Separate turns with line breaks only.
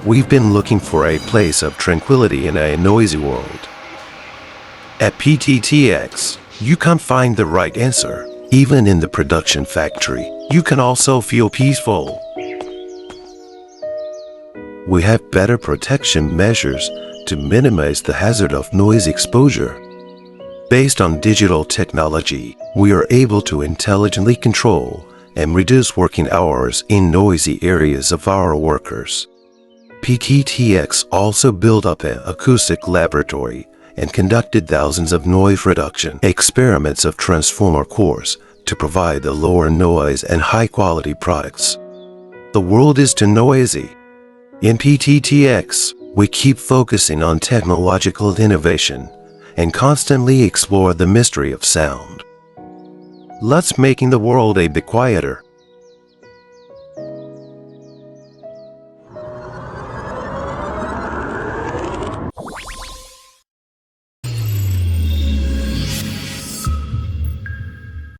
We've been looking for a place of tranquility in a noisy world. At PTTX, you can find the right answer. Even in the production factory, you can also feel peaceful. We have better protection measures to minimize the hazard of noise exposure. Based on digital technology, we are able to intelligently control and reduce working hours in noisy areas of our workers. PTTX also built up an acoustic laboratory and conducted thousands of noise reduction experiments of transformer cores to provide the lower noise and high-quality products. The world is too noisy. In PTTX, we keep focusing on technological innovation and constantly explore the mystery of sound. Let's making the world a bit quieter.